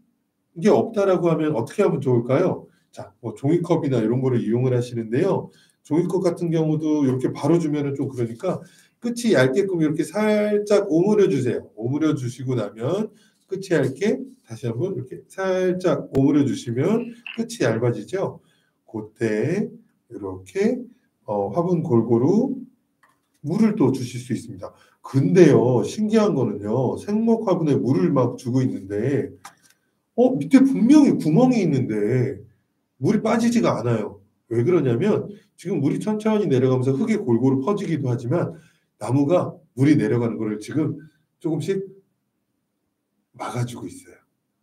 게 없다라고 하면 어떻게 하면 좋을까요? 자, 뭐 종이컵이나 이런 거를 이용을 하시는데요. 종이컵 같은 경우도 이렇게 바로 주면은 좀 그러니까 끝이 얇게끔 이렇게 살짝 오므려 주세요. 오므려 주시고 나면 끝이 얇게 다시 한번 이렇게 살짝 오므려 주시면 끝이 얇아지죠. 그때 이렇게 화분 골고루 물을 또 주실 수 있습니다. 근데요, 신기한 거는요, 생목 화분에 물을 막 주고 있는데 밑에 분명히 구멍이 있는데 물이 빠지지가 않아요. 왜 그러냐면 지금 물이 천천히 내려가면서 흙에 골고루 퍼지기도 하지만 나무가 물이 내려가는 거를 지금 조금씩 막아주고 있어요.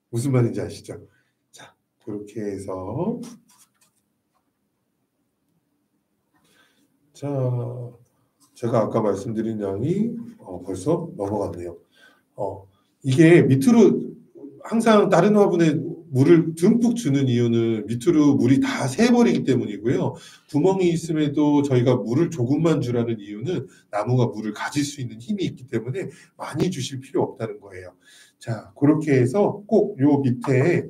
무슨 말인지 아시죠? 자, 그렇게 해서 자, 제가 아까 말씀드린 양이 벌써 넘어갔네요. 이게 밑으로 항상 다른 화분에 물을 듬뿍 주는 이유는 밑으로 물이 다 새버리기 때문이고요. 구멍이 있음에도 저희가 물을 조금만 주라는 이유는 나무가 물을 가질 수 있는 힘이 있기 때문에 많이 주실 필요 없다는 거예요. 자, 그렇게 해서 꼭 요 밑에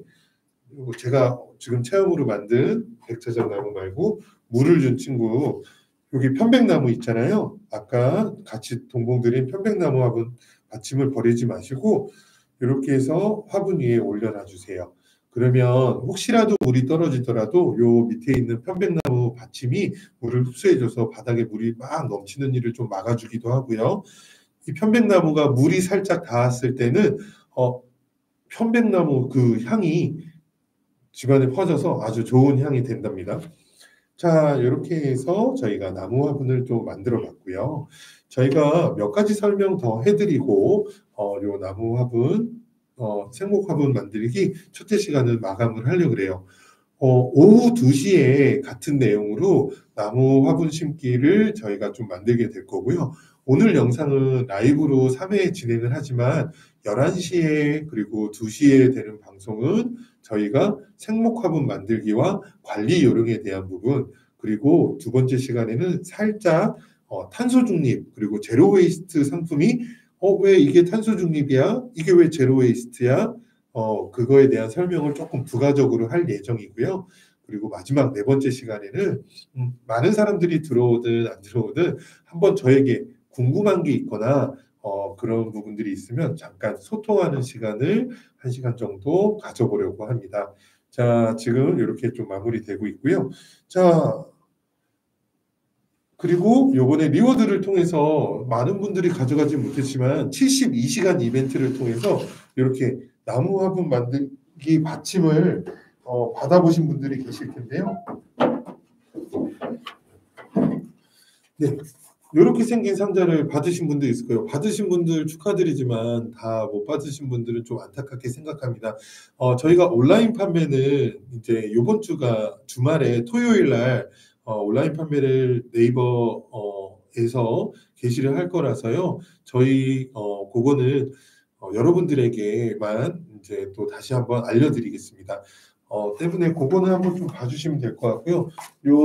제가 지금 체험으로 만든 백차장 나무 말고 물을 준 친구 여기 편백나무 있잖아요. 아까 같이 동봉드린 편백나무 화분 받침을 버리지 마시고 이렇게 해서 화분 위에 올려놔 주세요. 그러면 혹시라도 물이 떨어지더라도 요 밑에 있는 편백나무 받침이 물을 흡수해줘서 바닥에 물이 막 넘치는 일을 좀 막아주기도 하고요. 이 편백나무가 물이 살짝 닿았을 때는 편백나무 그 향이 집안에 퍼져서 아주 좋은 향이 된답니다. 자, 이렇게 해서 저희가 나무 화분을 좀 만들어 봤고요. 저희가 몇 가지 설명 더 해드리고 요 나무 화분, 생목 화분 만들기 첫째 시간을 마감을 하려고 그래요. 오후 2시에 같은 내용으로 나무 화분 심기를 저희가 좀 만들게 될 거고요. 오늘 영상은 라이브로 3회 진행을 하지만 11시에 그리고 2시에 되는 방송은 저희가 생목 화분 만들기와 관리 요령에 대한 부분, 그리고 두 번째 시간에는 살짝 탄소 중립 그리고 제로 웨이스트 상품이 왜 이게 탄소 중립이야? 이게 왜 제로 웨이스트야? 그거에 대한 설명을 조금 부가적으로 할 예정이고요. 그리고 마지막 네 번째 시간에는 많은 사람들이 들어오든 안 들어오든 한번 저에게 궁금한 게 있거나 그런 부분들이 있으면 잠깐 소통하는 시간을 1시간 정도 가져보려고 합니다. 자, 지금 이렇게 좀 마무리되고 있고요. 자, 그리고 요번에 리워드를 통해서 많은 분들이 가져가지 못했지만 72시간 이벤트를 통해서 이렇게 나무 화분 만들기 받침을 받아보신 분들이 계실 텐데요. 네, 이렇게 생긴 상자를 받으신 분도 있을 거예요. 받으신 분들 축하드리지만 다 못 받으신 분들은 좀 안타깝게 생각합니다. 저희가 온라인 판매는 이제 이번 주가 주말에 토요일 날 온라인 판매를 네이버에서 게시를 할 거라서요. 저희 그거는 여러분들에게만 이제 또 다시 한번 알려드리겠습니다. 때문에 그거는 한번 좀 봐주시면 될 것 같고요. 요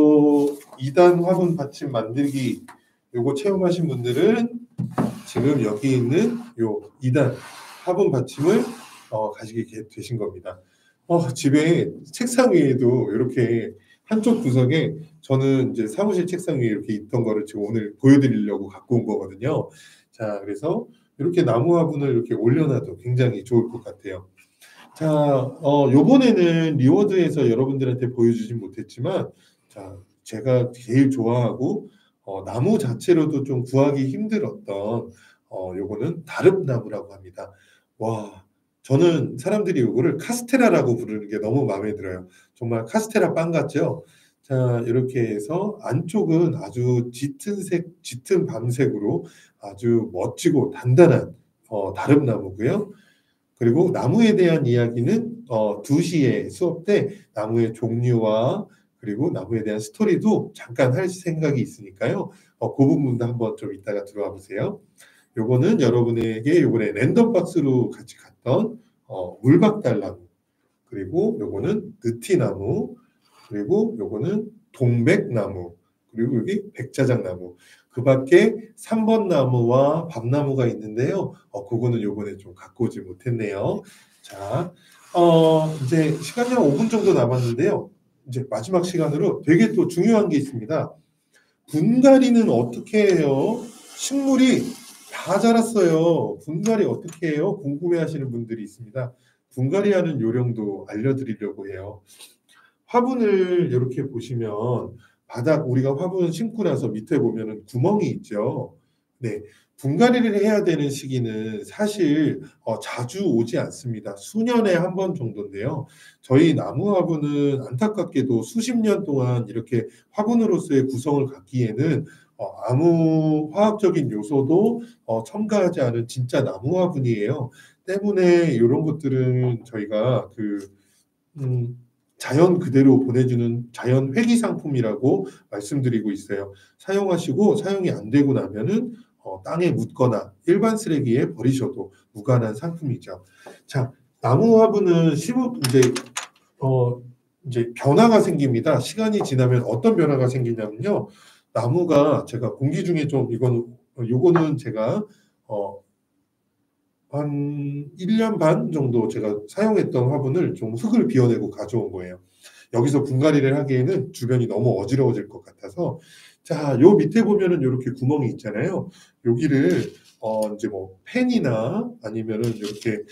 2단 화분 받침 만들기 요거 체험하신 분들은 지금 여기 있는 요 2단 화분 받침을 가지게 되신 겁니다. 집에 책상 위에도 이렇게 한쪽 구석에 저는 이제 사무실 책상 위에 이렇게 있던 거를 지금 오늘 보여드리려고 갖고 온 거거든요. 자, 그래서 이렇게 나무 화분을 이렇게 올려놔도 굉장히 좋을 것 같아요. 자, 요번에는 리워드에서 여러분들한테 보여주진 못했지만, 자, 제가 제일 좋아하고, 나무 자체로도 좀 구하기 힘들었던, 요거는 다릅나무라고 합니다. 와, 저는 사람들이 요거를 카스테라라고 부르는 게 너무 마음에 들어요. 정말 카스테라 빵 같죠? 자, 이렇게 해서 안쪽은 아주 짙은 밤색으로 아주 멋지고 단단한, 다릅나무고요. 그리고 나무에 대한 이야기는 2시에 수업 때 나무의 종류와 그리고 나무에 대한 스토리도 잠깐 할 생각이 있으니까요. 그 부분도 한번 좀 이따가 들어와 보세요. 요거는 여러분에게 요번에 랜덤 박스로 같이 갔던 물박달나무, 그리고 요거는 느티나무, 그리고 요거는 동백나무, 그리고 여기 백자장나무. 그 밖에 3번 나무와 밤나무가 있는데요. 그거는 요번에 좀 갖고 오지 못했네요. 자, 이제 시간이 한 5분 정도 남았는데요. 이제 마지막 시간으로 되게 또 중요한 게 있습니다. 분갈이는 어떻게 해요? 식물이 다 자랐어요. 분갈이 어떻게 해요? 궁금해 하시는 분들이 있습니다. 분갈이하는 요령도 알려드리려고 해요. 화분을 이렇게 보시면 바닥 우리가 화분 심고 나서 밑에 보면은 구멍이 있죠. 네, 분갈이를 해야 되는 시기는 사실 자주 오지 않습니다. 수년에 한 번 정도인데요. 저희 나무 화분은 안타깝게도 수십 년 동안 이렇게 화분으로서의 구성을 갖기에는 아무 화학적인 요소도 첨가하지 않은 진짜 나무 화분이에요. 때문에 이런 것들은 저희가 자연 그대로 보내주는 자연 회기 상품이라고 말씀드리고 있어요. 사용하시고 사용이 안 되고 나면은 땅에 묻거나 일반 쓰레기에 버리셔도 무관한 상품이죠. 자, 나무 화분은 이제 변화가 생깁니다. 시간이 지나면 어떤 변화가 생기냐면요. 나무가 제가 공기 중에 좀 요거는 제가 한 1년 반 정도 제가 사용했던 화분을 좀 흙을 비워내고 가져온 거예요. 여기서 분갈이를 하기에는 주변이 너무 어지러워질 것 같아서, 자, 요 밑에 보면은 이렇게 구멍이 있잖아요. 여기를 이제 뭐 펜이나 아니면은 이렇게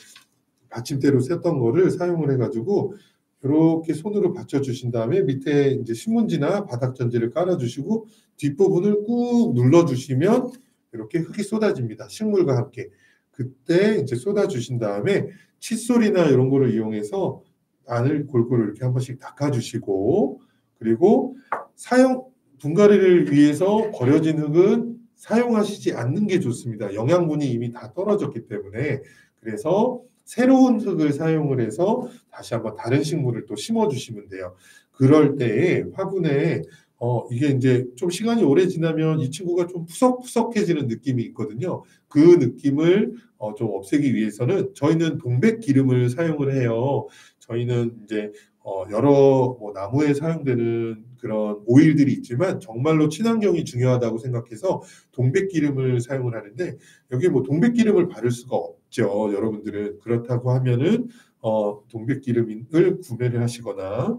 받침대로 썼던 거를 사용을 해가지고 이렇게 손으로 받쳐주신 다음에 밑에 이제 신문지나 바닥전지를 깔아주시고 뒷부분을 꾹 눌러주시면 이렇게 흙이 쏟아집니다. 식물과 함께. 그때 이제 쏟아주신 다음에 칫솔이나 이런 거를 이용해서 안을 골고루 이렇게 한 번씩 닦아주시고, 그리고 분갈이를 위해서 버려진 흙은 사용하시지 않는 게 좋습니다. 영양분이 이미 다 떨어졌기 때문에. 그래서 새로운 흙을 사용을 해서 다시 한번 다른 식물을 또 심어주시면 돼요. 그럴 때에 화분에 이게 이제 좀 시간이 오래 지나면 이 친구가 좀 푸석푸석해지는 느낌이 있거든요. 그 느낌을 좀 없애기 위해서는 저희는 동백 기름을 사용을 해요. 저희는 이제 여러 뭐 나무에 사용되는 그런 오일들이 있지만 정말로 친환경이 중요하다고 생각해서 동백 기름을 사용을 하는데 여기 뭐 동백 기름을 바를 수가 없죠. 여러분들은 그렇다고 하면은 동백 기름을 구매를 하시거나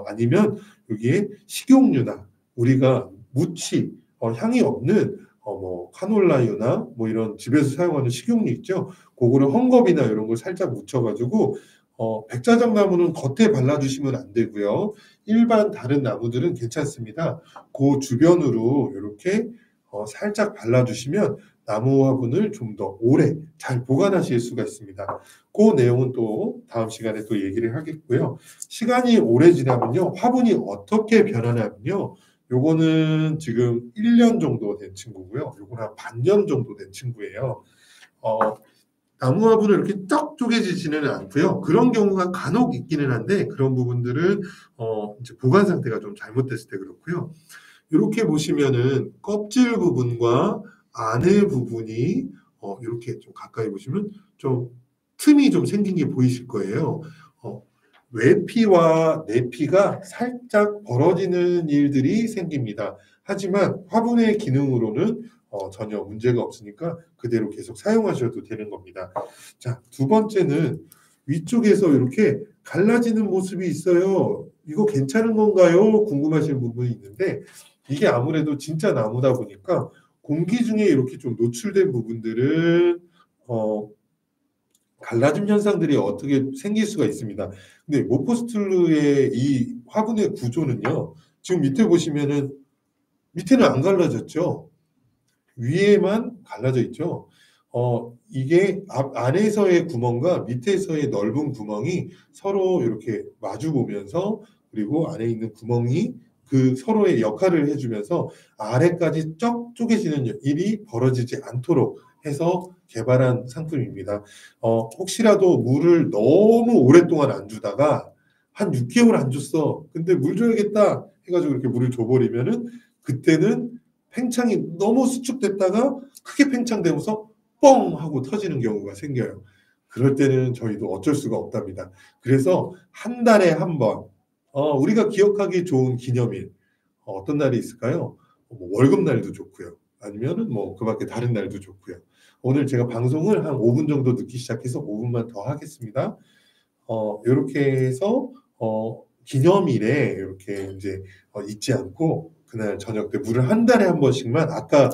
아니면 여기에 식용유나 우리가 무치 향이 없는 뭐 카놀라유나 뭐 이런 집에서 사용하는 식용유 있죠. 그거를 헝겊이나 이런 걸 살짝 묻혀가지고 백사장 나무는 겉에 발라주시면 안 되고요. 일반 다른 나무들은 괜찮습니다. 그 주변으로 이렇게 살짝 발라주시면 나무 화분을 좀 더 오래 잘 보관하실 수가 있습니다. 그 내용은 또 다음 시간에 또 얘기를 하겠고요. 시간이 오래 지나면요. 화분이 어떻게 변하냐면요. 요거는 지금 1년 정도 된 친구고요. 요거는 한 반년 정도 된 친구예요. 나무 화분을 이렇게 쩍 쪼개지지는 않고요. 그런 경우가 간혹 있기는 한데 그런 부분들은 이제 보관 상태가 좀 잘못됐을 때 그렇고요. 이렇게 보시면은 껍질 부분과 안에 부분이 이렇게 좀 가까이 보시면 좀 틈이 좀 생긴 게 보이실 거예요. 외피와 내피가 살짝 벌어지는 일들이 생깁니다. 하지만 화분의 기능으로는 전혀 문제가 없으니까 그대로 계속 사용하셔도 되는 겁니다. 자, 두 번째는 위쪽에서 이렇게 갈라지는 모습이 있어요. 이거 괜찮은 건가요? 궁금하신 부분이 있는데 이게 아무래도 진짜 나무다 보니까 공기 중에 이렇게 좀 노출된 부분들은 갈라짐 현상들이 어떻게 생길 수가 있습니다. 근데 모포스툴루의 이 화분의 구조는요. 지금 밑에 보시면은 밑에는 안 갈라졌죠. 위에만 갈라져 있죠. 이게 안에서의 구멍과 밑에서의 넓은 구멍이 서로 이렇게 마주 보면서 그리고 안에 있는 구멍이 그 서로의 역할을 해주면서 아래까지 쩍 쪼개지는 일이 벌어지지 않도록 해서 개발한 상품입니다. 혹시라도 물을 너무 오랫동안 안 주다가 한 6개월 안 줬어. 근데 물 줘야겠다 해가지고 이렇게 물을 줘버리면은 그때는 팽창이 너무 수축됐다가 크게 팽창되면서 뻥 하고 터지는 경우가 생겨요. 그럴 때는 저희도 어쩔 수가 없답니다. 그래서 한 달에 한 번, 우리가 기억하기 좋은 기념일, 어떤 날이 있을까요? 뭐 월급날도 좋고요. 아니면은 뭐 그밖에 다른 날도 좋고요. 오늘 제가 방송을 한 5분 정도 늦기 시작해서 5분만 더 하겠습니다. 이렇게 해서 기념일에 이렇게 이제 잊지 않고 그날 저녁 때 물을 한 달에 한 번씩만 아까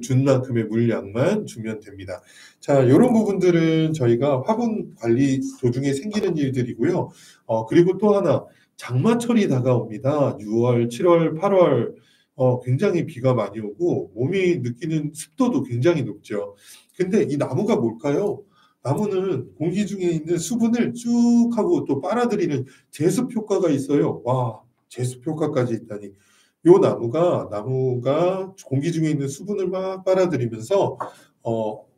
준 만큼의 물량만 주면 됩니다. 자, 이런 부분들은 저희가 화분 관리 도중에 생기는 일들이고요. 그리고 또 하나 장마철이 다가옵니다. 6월, 7월, 8월 굉장히 비가 많이 오고 몸이 느끼는 습도도 굉장히 높죠. 근데 이 나무가 뭘까요? 나무는 공기 중에 있는 수분을 쭉 하고 또 빨아들이는 제습 효과가 있어요. 와, 제습 효과까지 있다니. 요 나무가 공기 중에 있는 수분을 막 빨아들이면서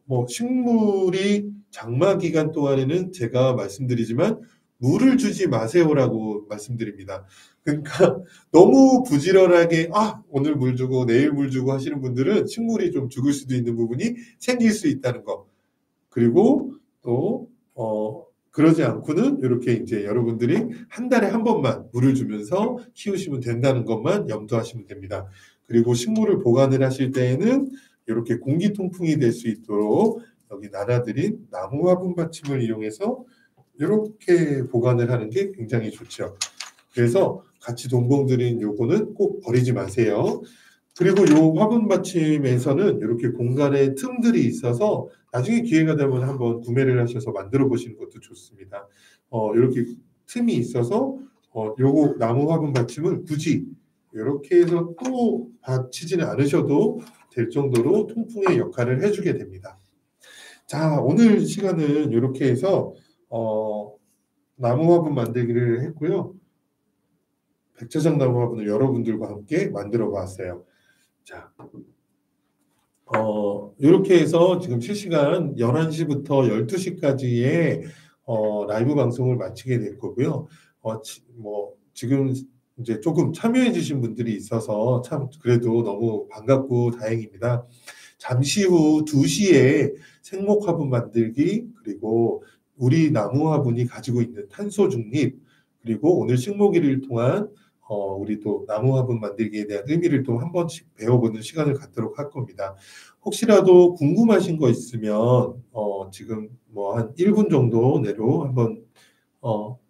뭐 식물이 장마 기간 동안에는 제가 말씀드리지만 물을 주지 마세요라고 말씀드립니다. 그러니까 너무 부지런하게 오늘 물 주고 내일 물 주고 하시는 분들은 식물이 좀 죽을 수도 있는 부분이 생길 수 있다는 거. 그리고 또 그러지 않고는 이렇게 이제 여러분들이 한 달에 한 번만 물을 주면서 키우시면 된다는 것만 염두하시면 됩니다. 그리고 식물을 보관을 하실 때에는 이렇게 공기 통풍이 될 수 있도록 여기 나눠드린 나무 화분 받침을 이용해서 이렇게 보관을 하는 게 굉장히 좋죠. 그래서 같이 동봉드린 요거는 꼭 버리지 마세요. 그리고 요 화분 받침에서는 이렇게 공간에 틈들이 있어서 나중에 기회가 되면 한번 구매를 하셔서 만들어 보시는 것도 좋습니다. 이렇게 틈이 있어서 요거 나무 화분 받침을 굳이 이렇게 해서 또 받치지는 않으셔도 될 정도로 통풍의 역할을 해주게 됩니다. 자, 오늘 시간은 이렇게 해서 나무 화분 만들기를 했고요. 백짜장 나무 화분을 여러분들과 함께 만들어 봤어요. 자, 이렇게 해서 지금 실시간 11시부터 12시까지의 라이브 방송을 마치게 될 거고요. 지금 이제 조금 참여해 주신 분들이 있어서 참 그래도 너무 반갑고 다행입니다. 잠시 후 2시에 생목 화분 만들기, 그리고 우리 나무 화분이 가지고 있는 탄소 중립, 그리고 오늘 식목일을 통한 우리 또 나무 화분 만들기에 대한 의미를 또 한 번씩 배워보는 시간을 갖도록 할 겁니다. 혹시라도 궁금하신 거 있으면 지금 뭐 한 1분 정도 내로 한번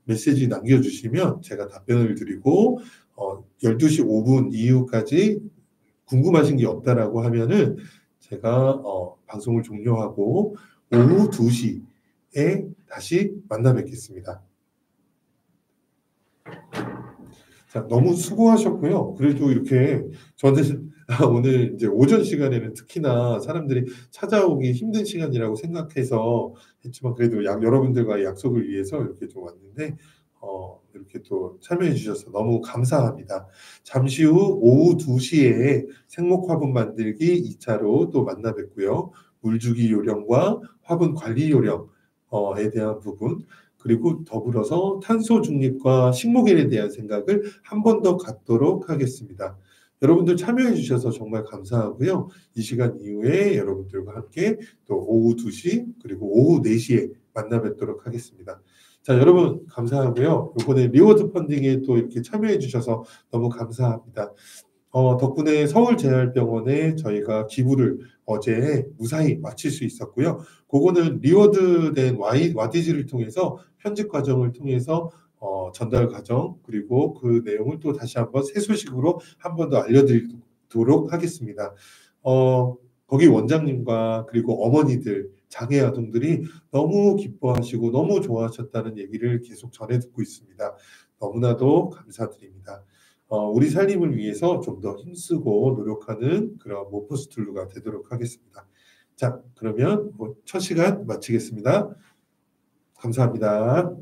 메시지 남겨주시면 제가 답변을 드리고 12시 5분 이후까지 궁금하신 게 없다라고 하면은 제가 방송을 종료하고 오후 2시에 다시 만나 뵙겠습니다. 자, 너무 수고하셨고요. 그래도 이렇게 저는 오늘 이제 오전 시간에는 특히나 사람들이 찾아오기 힘든 시간이라고 생각해서 했지만 그래도 여러분들과의 약속을 위해서 이렇게 좀 왔는데 이렇게 또 참여해 주셔서 너무 감사합니다. 잠시 후 오후 2시에 생목 화분 만들기 2차로 또 만나 뵙고요. 물주기 요령과 화분 관리 요령에 대한 부분, 그리고 더불어서 탄소 중립과 식목일에 대한 생각을 한 번 더 갖도록 하겠습니다. 여러분들 참여해 주셔서 정말 감사하고요. 이 시간 이후에 여러분들과 함께 또 오후 2시 그리고 오후 4시에 만나 뵙도록 하겠습니다. 자, 여러분 감사하고요. 이번에 리워드 펀딩에 또 이렇게 참여해 주셔서 너무 감사합니다. 덕분에 서울재활병원에 저희가 기부를 어제 무사히 마칠 수 있었고요. 그거는 리워드된 와디즈를 통해서 편집 과정을 통해서 전달 과정, 그리고 그 내용을 또 다시 한번 새 소식으로 한 번 더 알려드리도록 하겠습니다. 거기 원장님과 그리고 어머니들, 장애 아동들이 너무 기뻐하시고 너무 좋아하셨다는 얘기를 계속 전해 듣고 있습니다. 너무나도 감사드립니다. 우리 살림을 위해서 좀 더 힘쓰고 노력하는 그런 모포스툴루가 되도록 하겠습니다. 자, 그러면 첫 시간 마치겠습니다. 감사합니다.